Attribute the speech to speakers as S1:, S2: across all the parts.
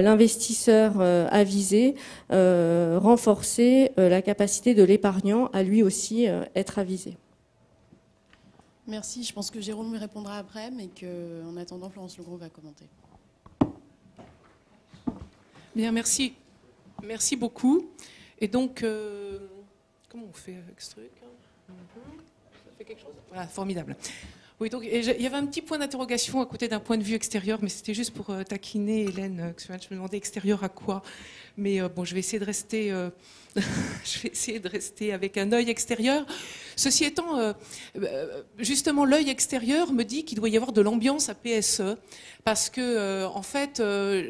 S1: l'investisseur avisé, renforcer la capacité de l'épargnant à lui aussi être avisé.
S2: Merci, je pense que Jérôme lui répondra après, mais qu'en attendant, Florence Legros va commenter.
S3: Bien, merci. Merci beaucoup. Et donc, comment on fait avec ce truc? Ça fait quelque chose? Voilà, formidable. Oui, donc il y avait un petit point d'interrogation à côté d'un point de vue extérieur, mais c'était juste pour taquiner Hélène. Je me demandais extérieur à quoi. Mais bon, je vais essayer de rester, avec un œil extérieur. Ceci étant, justement, l'œil extérieur me dit qu'il doit y avoir de l'ambiance à PSE, parce que, en fait,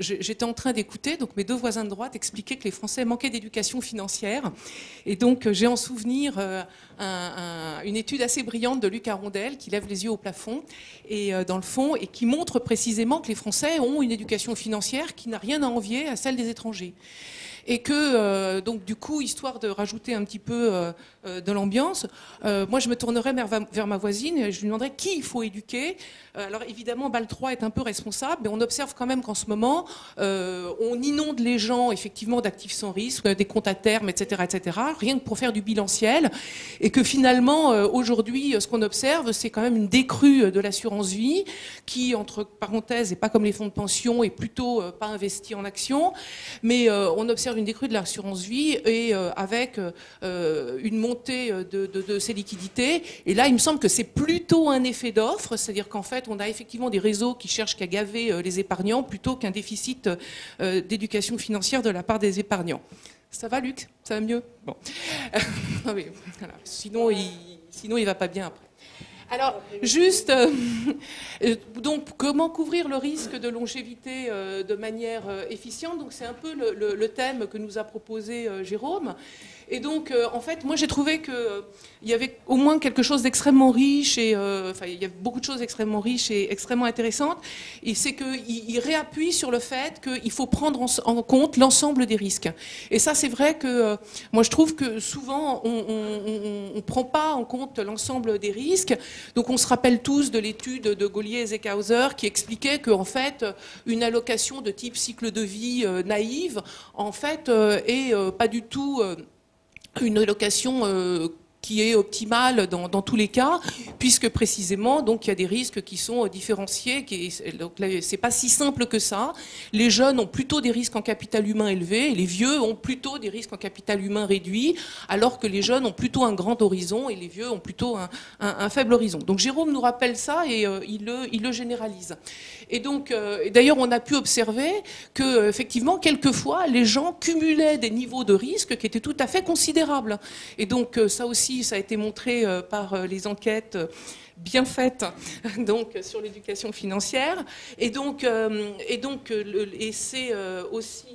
S3: j'étais en train d'écouter, donc mes deux voisins de droite expliquaient que les Français manquaient d'éducation financière, et donc j'ai en souvenir une étude assez brillante de Luc Arondel qui lève les yeux au plafond, et dans le fond, et qui montre précisément que les Français ont une éducation financière qui n'a rien à envier à celle des étrangers. Et que, donc, du coup, histoire de rajouter un petit peu de l'ambiance, moi, je me tournerais vers ma voisine et je lui demanderais qui il faut éduquer. Alors, évidemment, BAL 3 est un peu responsable, mais on observe quand même qu'en ce moment, on inonde les gens, effectivement, d'actifs sans risque, des comptes à terme, etc., etc., rien que pour faire du bilanciel. Et que, finalement, aujourd'hui, ce qu'on observe, c'est quand même une décrue de l'assurance vie qui, entre parenthèses, n'est pas comme les fonds de pension, est plutôt pas investi en actions. Mais on observe une décrue de l'assurance vie et avec une montée de ces liquidités. Et là, il me semble que c'est plutôt un effet d'offre, c'est-à-dire qu'en fait, on a effectivement des réseaux qui cherchent qu'à gaver les épargnants plutôt qu'un déficit d'éducation financière de la part des épargnants. Ça va, Luc? Ça va mieux? Bon. Oui, voilà. Sinon, il va pas bien après. Alors, juste, donc, comment couvrir le risque de longévité de manière efficiente? Donc, c'est un peu le thème que nous a proposé Jérôme. Et donc, en fait, moi, j'ai trouvé qu'il y avait au moins quelque chose d'extrêmement riche, et enfin, il y a beaucoup de choses extrêmement riches et extrêmement intéressantes. Et c'est qu'il réappuie sur le fait qu'il faut prendre en compte l'ensemble des risques. Et ça, c'est vrai que moi, je trouve que souvent, on ne prend pas en compte l'ensemble des risques. Donc, on se rappelle tous de l'étude de Gaulier et Zeckhauser qui expliquait qu'en fait, une allocation de type cycle de vie naïve, en fait, est pas du tout une allocation qui est optimale dans tous les cas, puisque précisément, donc, il y a des risques qui sont différenciés. Donc, c'est pas si simple que ça. Les jeunes ont plutôt des risques en capital humain élevé, et les vieux ont plutôt des risques en capital humain réduit, alors que les jeunes ont plutôt un grand horizon et les vieux ont plutôt un faible horizon. Donc, Jérôme nous rappelle ça et il le généralise. Et donc, d'ailleurs, on a pu observer que, effectivement, quelquefois, les gens cumulaient des niveaux de risque qui étaient tout à fait considérables. Et donc, ça aussi, ça a été montré par les enquêtes bien faites donc, sur l'éducation financière. Et c'est aussi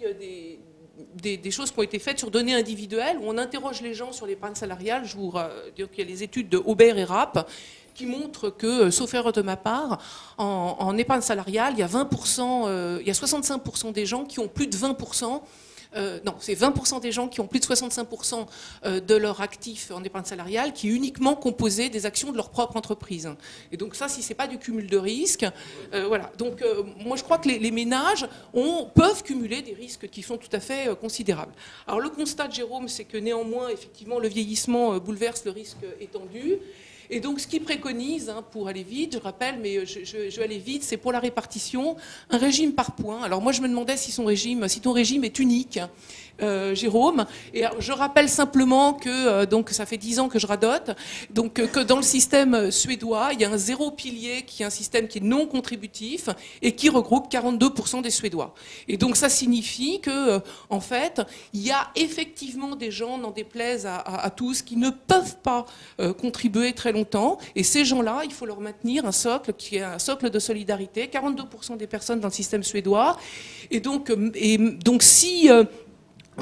S3: des choses qui ont été faites sur données individuelles, où on interroge les gens sur l'épargne salariale. Je vous dis qu'il y a les études de Aubert et Rapp qui montrent que, sauf erreur de ma part, en épargne salariale, il y a 20%, il y a 65% des gens qui ont plus de 20%. Non, c'est 20% des gens qui ont plus de 65% de leur actif en épargne salariale qui est uniquement composé des actions de leur propre entreprise. Et donc ça, si c'est pas du cumul de risques, voilà. Donc moi, je crois que les ménages peuvent cumuler des risques qui sont tout à fait considérables. Alors le constat de Jérôme, c'est que néanmoins, effectivement, le vieillissement bouleverse le risque étendu. Et donc, ce qu'il préconise, pour aller vite, je rappelle, mais je vais aller vite, c'est pour la répartition, un régime par points. Alors moi, je me demandais si ton régime est unique, Jérôme. Et alors, je rappelle simplement que, donc, ça fait 10 ans que je radote, donc que dans le système suédois, il y a un zéro pilier qui est un système qui est non contributif et qui regroupe 42% des Suédois. Et donc, ça signifie que, en fait, il y a effectivement des gens, n'en déplaise à tous, qui ne peuvent pas contribuer très longtemps. Et ces gens-là, il faut leur maintenir un socle qui est un socle de solidarité. 42% des personnes dans le système suédois. Et donc si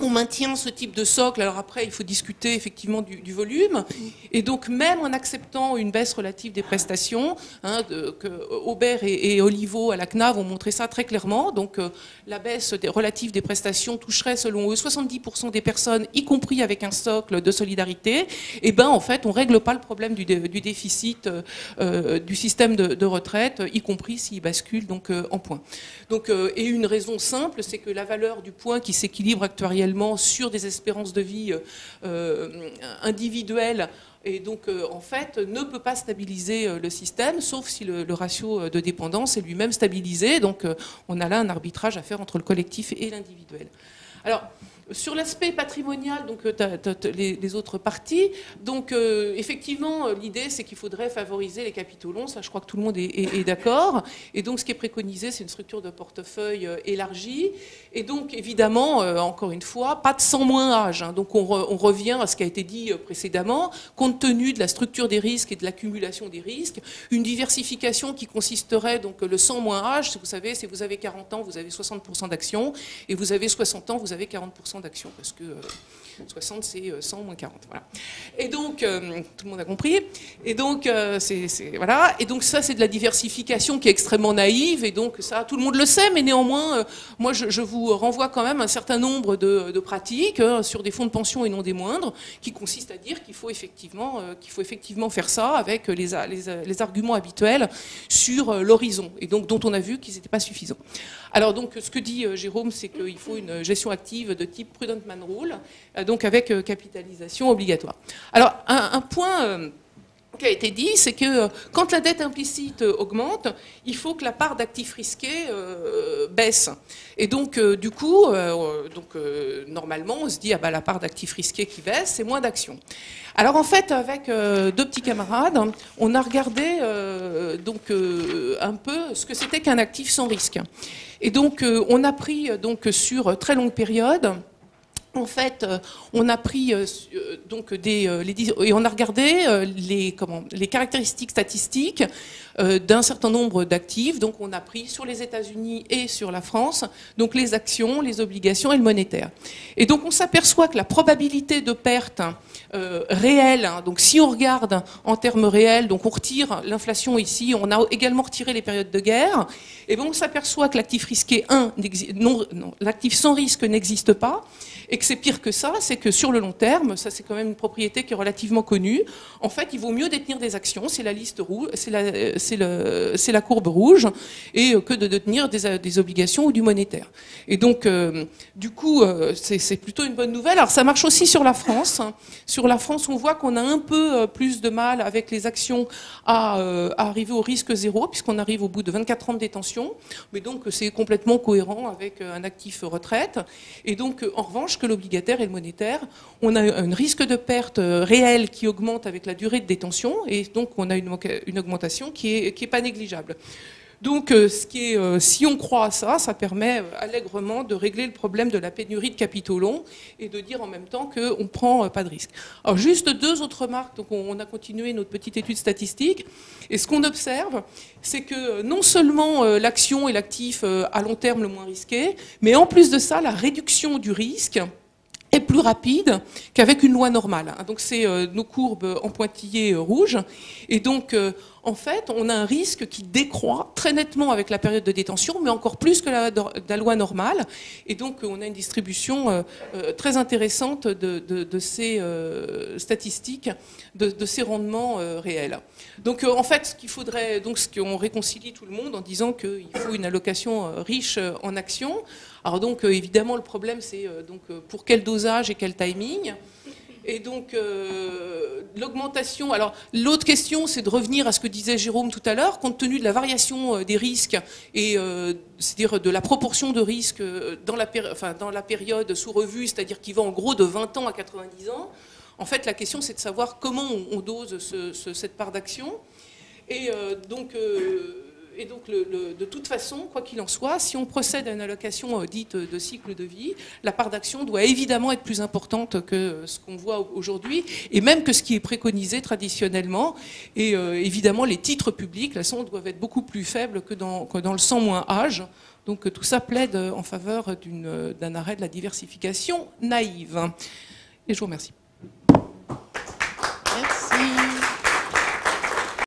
S3: on maintient ce type de socle. Alors après, il faut discuter effectivement du volume. Et donc, même en acceptant une baisse relative des prestations, hein, que Aubert et Oliveau à la CNAV ont montré ça très clairement. Donc, la baisse relative des prestations toucherait, selon eux, 70% des personnes, y compris avec un socle de solidarité. Et ben, en fait, on règle pas le problème du déficit du système de retraite, y compris s'il bascule donc en points. Donc, et une raison simple, c'est que la valeur du point qui s'équilibre actuellement sur des espérances de vie individuelles et donc en fait ne peut pas stabiliser le système, sauf si le ratio de dépendance est lui-même stabilisé. Donc on a là un arbitrage à faire entre le collectif et l'individuel. Alors, sur l'aspect patrimonial, donc les autres parties, donc effectivement, l'idée c'est qu'il faudrait favoriser les capitaux longs, ça je crois que tout le monde est d'accord, et donc ce qui est préconisé c'est une structure de portefeuille élargie, et donc évidemment, encore une fois, pas de 100 moins âge, hein. Donc on revient à ce qui a été dit précédemment, compte tenu de la structure des risques et de l'accumulation des risques, une diversification qui consisterait, donc le 100 moins âge, vous savez, si vous avez 40 ans, vous avez 60% d'actions, et vous avez 60 ans, vous avez 40% d'actions, parce que 60 c'est 100 moins 40, voilà. Et donc tout le monde a compris. Et donc voilà. Et donc ça c'est de la diversification qui est extrêmement naïve. Et donc ça tout le monde le sait, mais néanmoins moi je vous renvoie quand même un certain nombre de pratiques sur des fonds de pension et non des moindres, qui consistent à dire qu'il faut effectivement faire ça avec les arguments habituels sur l'horizon, et donc dont on a vu qu'ils n'étaient pas suffisants. Alors donc ce que dit Jérôme, c'est qu'il faut une gestion active de type Prudent Man Rule, donc avec capitalisation obligatoire. Alors un point qui a été dit, c'est que quand la dette implicite augmente, il faut que la part d'actifs risqués baisse. Et donc du coup, normalement, on se dit ah bah la part d'actifs risqués qui baisse, c'est moins d'actions. Alors en fait, avec deux petits camarades, on a regardé un peu ce que c'était qu'un actif sans risque. Et donc on a pris donc sur très longue période. En fait, on a pris et on a regardé les caractéristiques statistiques d'un certain nombre d'actifs. Donc, on a pris sur les États-Unis et sur la France, donc les actions, les obligations et le monétaire. Et donc, on s'aperçoit que la probabilité de perte réelle, hein, donc si on regarde en termes réels, donc on retire l'inflation ici, on a également retiré les périodes de guerre, et bien on s'aperçoit que l'actif risqué l'actif sans risque n'existe pas. Et que c'est pire que ça, c'est que sur le long terme, ça c'est quand même une propriété qui est relativement connue, en fait il vaut mieux détenir des actions, c'est la liste rouge, c'est la courbe rouge, et que de détenir des obligations ou du monétaire. Et donc du coup c'est plutôt une bonne nouvelle. Alors ça marche aussi sur la France. Sur la France, on voit qu'on a un peu plus de mal avec les actions à arriver au risque zéro, puisqu'on arrive au bout de 24 ans de détention, mais donc c'est complètement cohérent avec un actif retraite. Et donc en revanche, que l'obligataire et le monétaire, on a un risque de perte réel qui augmente avec la durée de détention, et donc on a une augmentation qui est pas négligeable. Donc, si on croit à ça, ça permet allègrement de régler le problème de la pénurie de capitaux longs et de dire en même temps qu'on ne prend pas de risque. Alors, juste deux autres remarques. Donc, on a continué notre petite étude statistique. Et ce qu'on observe, c'est que non seulement l'action est l'actif à long terme le moins risqué, mais en plus de ça, la réduction du risque est plus rapide qu'avec une loi normale. Donc c'est nos courbes en pointillés rouges. Et donc, en fait, on a un risque qui décroît très nettement avec la période de détention, mais encore plus que la loi normale. Et donc, on a une distribution très intéressante de ces statistiques, de ces rendements réels. Donc, en fait, ce qu'il faudrait, donc, ce qu'on réconcilie tout le monde en disant qu'il faut une allocation riche en actions. Alors donc, évidemment, le problème, c'est pour quel dosage et quel timing. Et donc, l'augmentation... Alors, l'autre question, c'est de revenir à ce que disait Jérôme tout à l'heure, compte tenu de la variation des risques, et c'est-à-dire de la proportion de risques dans la période sous revue, c'est-à-dire qui va en gros de 20 ans à 90 ans. En fait, la question, c'est de savoir comment on dose cette part d'action. Et donc... Et donc, de toute façon, quoi qu'il en soit, si on procède à une allocation dite de cycle de vie, la part d'action doit évidemment être plus importante que ce qu'on voit aujourd'hui, et même que ce qui est préconisé traditionnellement. Et évidemment, les titres publics, la somme, doivent être beaucoup plus faibles que dans le 100 - âge. Donc tout ça plaide en faveur d'un arrêt de la diversification naïve. Et je vous remercie.